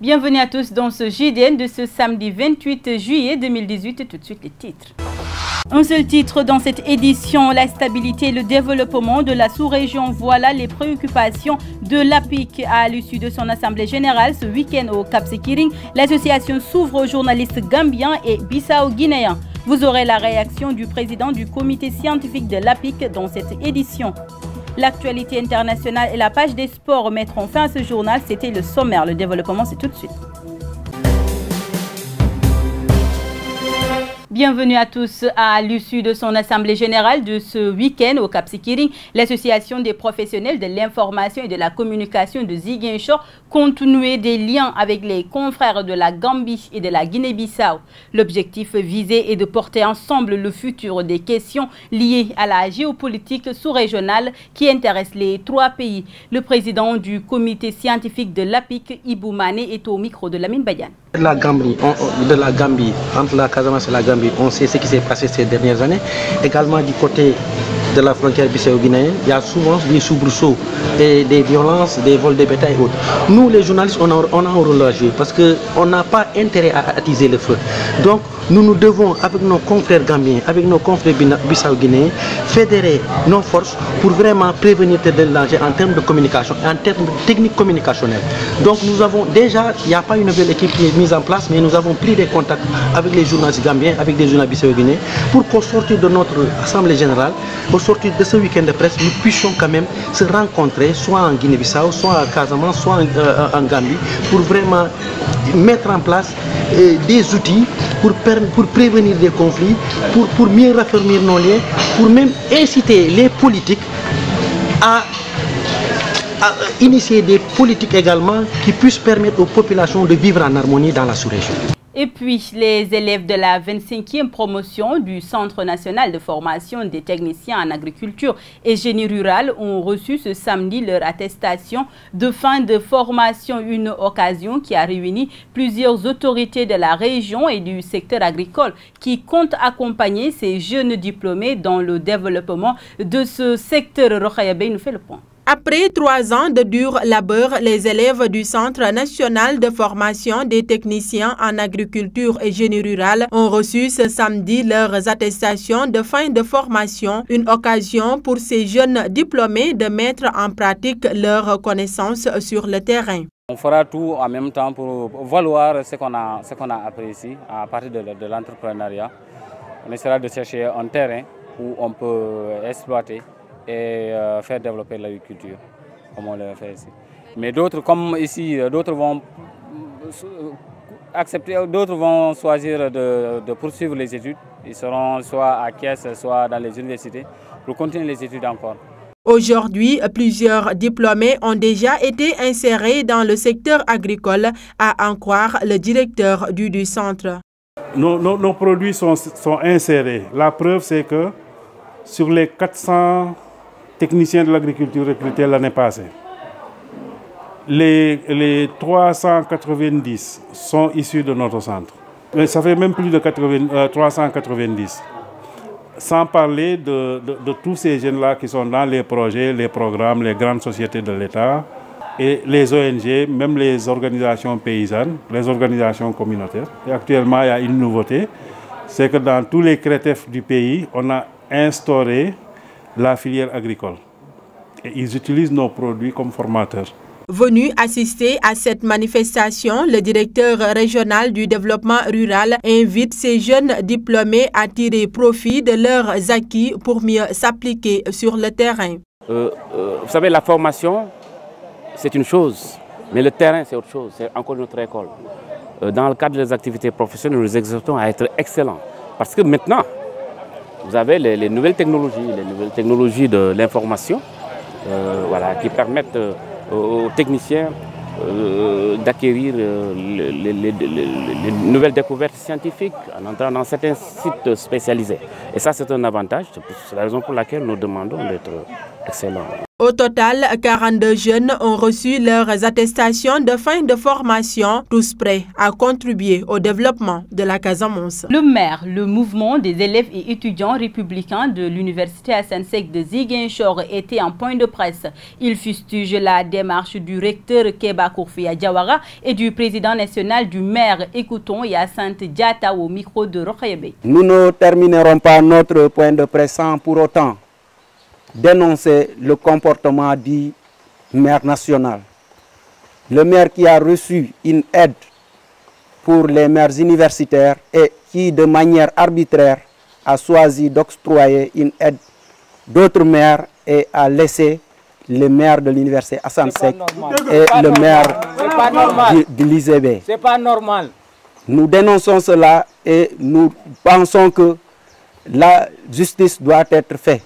Bienvenue à tous dans ce JDN de ce samedi 28 juillet 2018. Tout de suite les titres. Un seul titre dans cette édition, la stabilité et le développement de la sous-région. Voilà les préoccupations de l'APIC à l'issue de son assemblée générale ce week-end au Cap Skirring. L'association s'ouvre aux journalistes gambiens et bissau-guinéens. Vous aurez la réaction du président du comité scientifique de l'APIC dans cette édition. L'actualité internationale et la page des sports mettront fin à ce journal. C'était le sommaire. Le développement, c'est tout de suite. Bienvenue à tous. À l'issue de son assemblée générale de ce week-end au Cap Skirring, l'association des professionnels de l'information et de la communication de Ziguinchor compte nouer des liens avec les confrères de la Gambie et de la Guinée-Bissau. L'objectif visé est de porter ensemble le futur des questions liées à la géopolitique sous-régionale qui intéresse les trois pays. Le président du comité scientifique de l'APIC, Ibou Mané, est au micro de Lamine Badiane. De la Gambie, entre la Casamance et la Gambie, on sait ce qui s'est passé ces dernières années. Également du côté de la frontière bissau-guinéenne, il y a souvent des soubresauts et des violences, des vols de bétail et autres. Nous, les journalistes, on a un rôle à jouer parce qu'on n'a pas intérêt à attiser le feu. Donc, nous devons, avec nos confrères gambiens, avec nos confrères bissau-guinéens, fédérer nos forces pour vraiment prévenir des dangers en termes de communication, en termes de technique communicationnelle. Donc, nous avons déjà, il n'y a pas une nouvelle équipe qui est mise en place, mais nous avons pris des contacts avec les journalistes gambiens, avec des journalistes bissau-guinéens, pour qu'au sortir de notre assemblée générale, au sortir de ce week-end de presse, nous puissions quand même se rencontrer, soit en Guinée-Bissau, soit en Casamance, soit en Gambie, pour vraiment mettre en place des outils pour prévenir des conflits, pour mieux raffermir nos liens, pour même inciter les politiques à initier des politiques également qui puissent permettre aux populations de vivre en harmonie dans la sous-région. Et puis, les élèves de la 25e promotion du Centre national de formation des techniciens en agriculture et génie rural ont reçu ce samedi leur attestation de fin de formation, une occasion qui a réuni plusieurs autorités de la région et du secteur agricole qui comptent accompagner ces jeunes diplômés dans le développement de ce secteur. Rokhaya Bey nous fait le point. Après 3 ans de dur labeur, les élèves du Centre national de formation des techniciens en agriculture et génie rural ont reçu ce samedi leurs attestations de fin de formation, une occasion pour ces jeunes diplômés de mettre en pratique leurs connaissances sur le terrain. On fera tout en même temps pour valoir ce qu'on a appris ici à partir de l'entrepreneuriat. On essaiera de chercher un terrain où on peut exploiter et faire développer l'agriculture, comme on l'a fait ici. Mais d'autres, comme ici, d'autres vont accepter, d'autres vont choisir de poursuivre les études. Ils seront soit à Kies, soit dans les universités, pour continuer les études encore. Aujourd'hui, plusieurs diplômés ont déjà été insérés dans le secteur agricole, à en croire le directeur du centre. Nos produits sont insérés. La preuve, c'est que sur les 400 techniciens de l'agriculture recrutés l'année passée, les 390 sont issus de notre centre. Mais ça fait même plus de 390. Sans parler de tous ces jeunes-là qui sont dans les projets, les programmes, les grandes sociétés de l'État et les ONG, même les organisations paysannes, les organisations communautaires. Et actuellement, il y a une nouveauté, c'est que dans tous les CRETEF du pays, on a instauré la filière agricole. Et ils utilisent nos produits comme formateurs. Venu assister à cette manifestation, le directeur régional du développement rural invite ces jeunes diplômés à tirer profit de leurs acquis pour mieux s'appliquer sur le terrain. Vous savez, la formation, c'est une chose, mais le terrain, c'est autre chose, c'est encore une autre école. Dans le cadre des activités professionnelles, nous exhortons à être excellents. Parce que maintenant, vous avez les nouvelles technologies de l'information voilà, qui permettent aux techniciens d'acquérir les nouvelles découvertes scientifiques en entrant dans certains sites spécialisés. Et ça, c'est un avantage. C'est la raison pour laquelle nous demandons d'être excellents. Au total, 42 jeunes ont reçu leurs attestations de fin de formation, tous prêts à contribuer au développement de la Casamance. Le maire, le mouvement des élèves et étudiants républicains de l'université Assane Seck de Ziguinchor était en point de presse. Il fustige la démarche du recteur Keba Kourfia Diawara et du président national du maire. Écoutons Hyacinthe Diatta au micro de Rokhayebe. Nous ne terminerons pas notre point de presse sans pour autant dénoncer le comportement du maire national. Le maire qui a reçu une aide pour les maires universitaires et qui, de manière arbitraire, a choisi d'octroyer une aide d'autres maires et a laissé le maire de l'université Assane Seck et le maire de l'ISEB. C'est pas normal. Nous dénonçons cela et nous pensons que la justice doit être faite.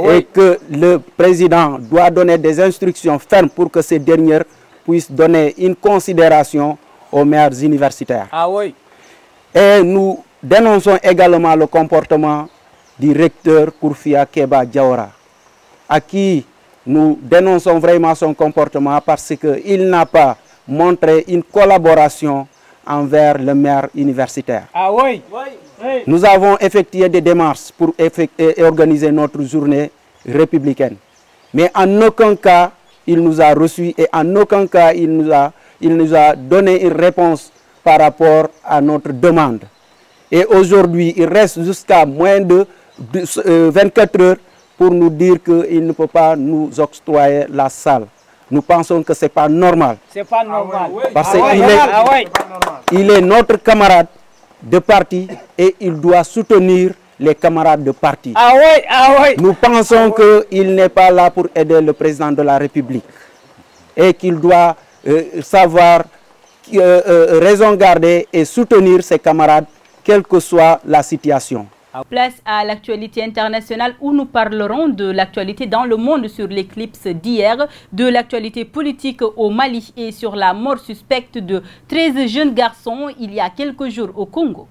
Et que le président doit donner des instructions fermes pour que ces dernières puissent donner une considération aux maires universitaires. Et nous dénonçons également le comportement du recteur Kourfia Keba Diawara, à qui nous dénonçons vraiment son comportement parce qu'il n'a pas montré une collaboration envers le maire universitaire. Nous avons effectué des démarches pour organiser notre journée républicaine. Mais en aucun cas, il nous a reçus et en aucun cas, il nous a donné une réponse par rapport à notre demande. Et aujourd'hui, il reste jusqu'à moins de 24 heures pour nous dire qu'il ne peut pas nous octroyer la salle. Nous pensons que ce n'est pas normal. C'est pas normal. Parce qu'il est notre camarade de parti et il doit soutenir les camarades de parti. Nous pensons qu'il n'est pas là pour aider le président de la République et qu'il doit savoir raison garder et soutenir ses camarades, quelle que soit la situation. Place à l'actualité internationale où nous parlerons de l'actualité dans le monde sur l'éclipse d'hier, de l'actualité politique au Mali et sur la mort suspecte de 13 jeunes garçons il y a quelques jours au Congo.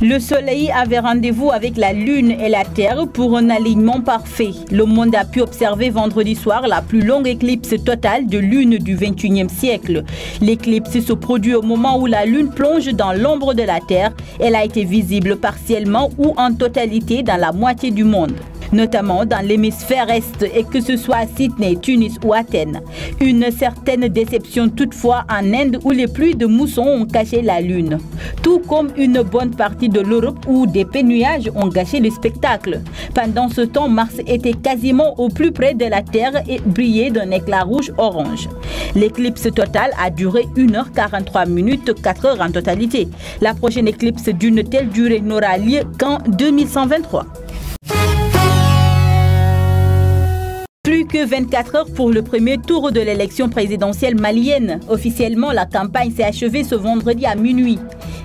Le soleil avait rendez-vous avec la lune et la terre pour un alignement parfait. Le monde a pu observer vendredi soir la plus longue éclipse totale de lune du XXIe siècle. L'éclipse se produit au moment où la lune plonge dans l'ombre de la terre. Elle a été visible partiellement ou en totalité dans la moitié du monde, notamment dans l'hémisphère Est, et que ce soit à Sydney, Tunis ou Athènes. Une certaine déception toutefois en Inde où les pluies de mousson ont caché la lune, tout comme une bonne partie de l'Europe où des pénuages ont gâché le spectacle. Pendant ce temps, Mars était quasiment au plus près de la Terre et brillait d'un éclat rouge-orange. L'éclipse totale a duré 1h43 minutes, 4 heures en totalité. La prochaine éclipse d'une telle durée n'aura lieu qu'en 2123. Plus que 24 heures pour le premier tour de l'élection présidentielle malienne. Officiellement, la campagne s'est achevée ce vendredi à minuit.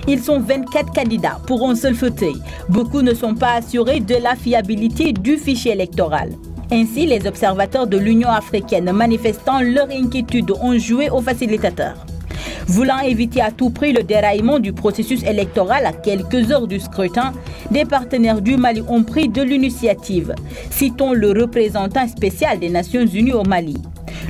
Ils sont 24 candidats pour un seul fauteuil. Beaucoup ne sont pas assurés de la fiabilité du fichier électoral. Ainsi, les observateurs de l'Union africaine manifestant leur inquiétude ont joué aux facilitateurs. Voulant éviter à tout prix le déraillement du processus électoral à quelques heures du scrutin, des partenaires du Mali ont pris de l'initiative. Citons le représentant spécial des Nations Unies au Mali,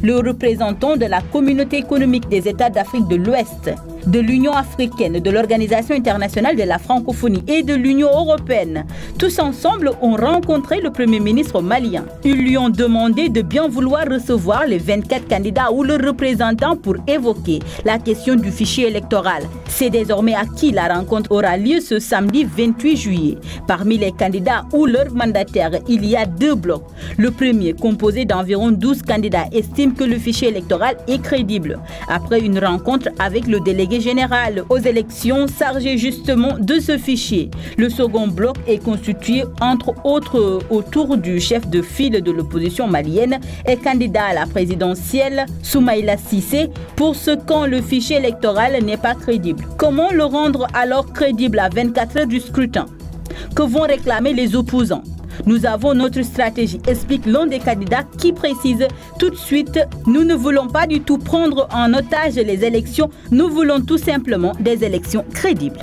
le représentant de la Communauté économique des États d'Afrique de l'Ouest, de l'Union africaine, de l'Organisation internationale de la francophonie et de l'Union européenne. Tous ensemble ont rencontré le Premier ministre malien. Ils lui ont demandé de bien vouloir recevoir les 24 candidats ou leurs représentants pour évoquer la question du fichier électoral. C'est désormais acquis. La rencontre aura lieu ce samedi 28 juillet. Parmi les candidats ou leurs mandataires, il y a 2 blocs. Le premier, composé d'environ 12 candidats, estime que le fichier électoral est crédible. Après une rencontre avec le délégué général aux élections chargé justement de ce fichier. Le second bloc est constitué entre autres autour du chef de file de l'opposition malienne et candidat à la présidentielle Soumaïla Cissé pour ce quand le fichier électoral n'est pas crédible. Comment le rendre alors crédible à 24 heures du scrutin? Que vont réclamer les opposants? Nous avons notre stratégie, explique l'un des candidats qui précise tout de suite: nous ne voulons pas du tout prendre en otage les élections, nous voulons tout simplement des élections crédibles.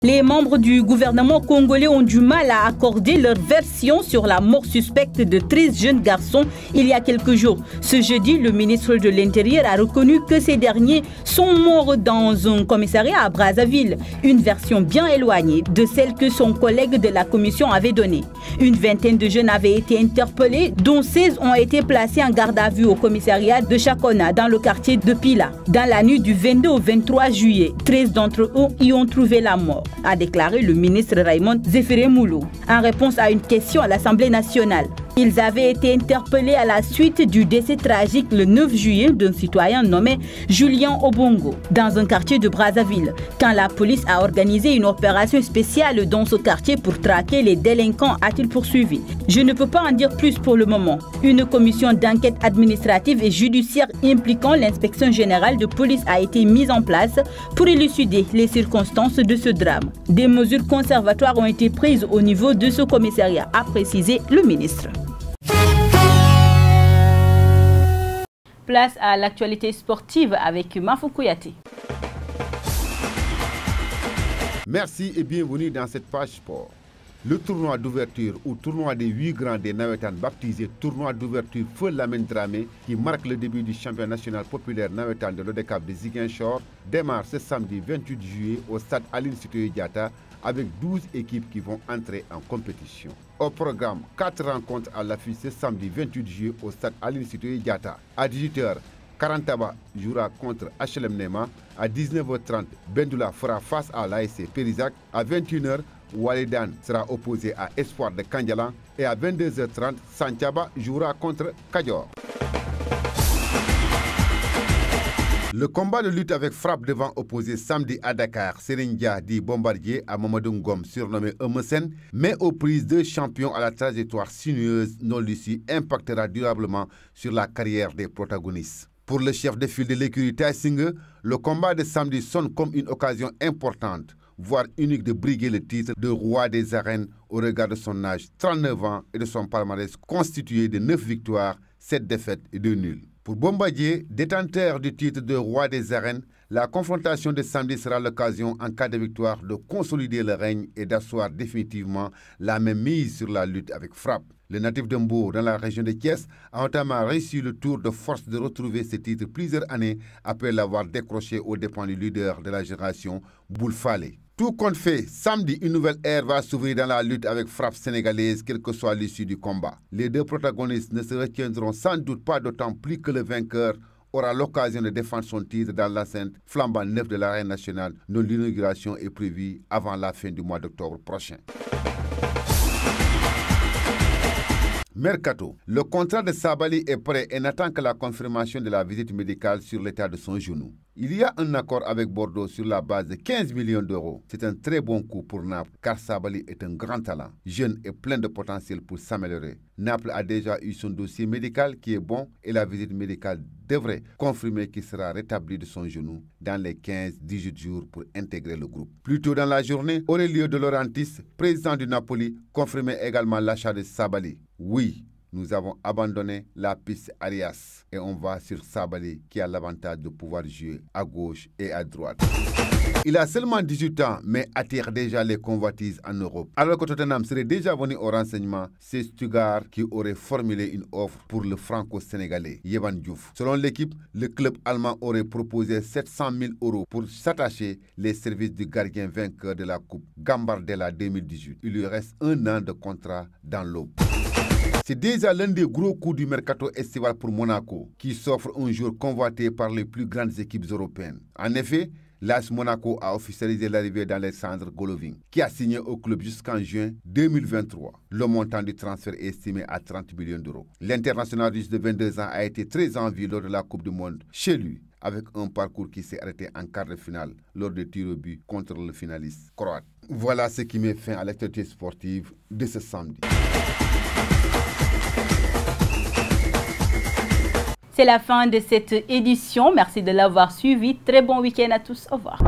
Les membres du gouvernement congolais ont du mal à accorder leur version sur la mort suspecte de 13 jeunes garçons il y a quelques jours. Ce jeudi, le ministre de l'Intérieur a reconnu que ces derniers sont morts dans un commissariat à Brazzaville, une version bien éloignée de celle que son collègue de la commission avait donnée. Une vingtaine de jeunes avaient été interpellés, dont 16 ont été placés en garde à vue au commissariat de Chakona, dans le quartier de Pila. Dans la nuit du 22 au 23 juillet, 13 d'entre eux y ont trouvé la mort, a déclaré le ministre Raymond Zéphiré Moulou, en réponse à une question à l'Assemblée nationale. Ils avaient été interpellés à la suite du décès tragique le 9 juillet d'un citoyen nommé Julien Obongo, dans un quartier de Brazzaville, quand la police a organisé une opération spéciale dans ce quartier pour traquer les délinquants, a-t-il poursuivi. Je ne peux pas en dire plus pour le moment. Une commission d'enquête administrative et judiciaire impliquant l'inspection générale de police a été mise en place pour élucider les circonstances de ce drame. Des mesures conservatoires ont été prises au niveau de ce commissariat, a précisé le ministre. Place à l'actualité sportive avec Mafou Kouyaté. Merci et bienvenue dans cette page sport. Le tournoi d'ouverture ou tournoi des 8 grands des Nawetan baptisé tournoi d'ouverture Feu Lamine Dramé qui marque le début du championnat national populaire Nawetan de l'ODCAV de Ziguinchor démarre ce samedi 28 juillet au stade Aline Sitoé Diatta avec 12 équipes qui vont entrer en compétition. Au programme, 4 rencontres à l'affiche ce samedi 28 juillet au stade Aline Sitoé Diatta. À 18h, Karantaba jouera contre HLM Nema. À 19h30, Bendoula fera face à l'ASC Périzac. À 21h, Walidan sera opposé à Espoir de Kandjalan. Et à 22h30, Santiaba jouera contre Kadior. Le combat de lutte avec frappe devant opposé samedi à Dakar, Serindia dit Bombardier à Mamadou Ngom surnommé Eumesen, mais aux prises de champions à la trajectoire sinueuse non lucide impactera durablement sur la carrière des protagonistes. Pour le chef de file de l'écurie Taïsingue, le combat de samedi sonne comme une occasion importante, voire unique de briguer le titre de roi des arènes au regard de son âge, 39 ans, et de son palmarès constitué de 9 victoires, 7 défaites et 2 nuls. Pour Bombardier, détenteur du titre de roi des arènes, la confrontation de samedi sera l'occasion, en cas de victoire, de consolider le règne et d'asseoir définitivement la même mise sur la lutte avec frappe. Le natif de Mbour, dans la région de Thiès, a notamment réussi le tour de force de retrouver ce titre plusieurs années après l'avoir décroché aux dépens du leader de la génération, Boul Falé. Tout compte fait, samedi, une nouvelle ère va s'ouvrir dans la lutte avec frappe sénégalaise, quelle que soit l'issue du combat. Les deux protagonistes ne se retiendront sans doute pas, d'autant plus que le vainqueur aura l'occasion de défendre son titre dans l'enceinte flambant neuf de l'arène nationale, dont l'inauguration est prévue avant la fin du mois d'octobre prochain. Mercato. Le contrat de Sabali est prêt et n'attend que la confirmation de la visite médicale sur l'état de son genou. Il y a un accord avec Bordeaux sur la base de 15 millions d'euros. C'est un très bon coup pour Naples car Sabali est un grand talent, jeune et plein de potentiel pour s'améliorer. Naples a déjà eu son dossier médical qui est bon et la visite médicale devrait confirmer qu'il sera rétabli de son genou dans les 15-18 jours pour intégrer le groupe. Plus tôt dans la journée, Aurelio De Laurentiis, président du Napoli, confirmait également l'achat de Sabali. Oui, nous avons abandonné la piste Arias et on va sur Sabali qui a l'avantage de pouvoir jouer à gauche et à droite. Il a seulement 18 ans mais attire déjà les convoitises en Europe. Alors que Tottenham serait déjà venu au renseignement, c'est Stuttgart qui aurait formulé une offre pour le franco-sénégalais Yehvan Diouf. Selon l'équipe, le club allemand aurait proposé 700 000 € pour s'attacher les services du gardien vainqueur de la Coupe Gambardella 2018. Il lui reste 1 an de contrat dans l'aube. C'est déjà l'un des gros coups du mercato estival pour Monaco, qui s'offre un jour convoité par les plus grandes équipes européennes. En effet, l'AS Monaco a officialisé l'arrivée d'Alexandre Golovin, qui a signé au club jusqu'en juin 2023. Le montant du transfert est estimé à 30 millions d'euros. L'international russe de 22 ans a été très en vue lors de la Coupe du Monde chez lui, avec un parcours qui s'est arrêté en quart de finale lors des tirs au but contre le finaliste croate. Voilà ce qui met fin à l'actualité sportive de ce samedi. C'est la fin de cette édition. Merci de l'avoir suivi. Très bon week-end à tous. Au revoir.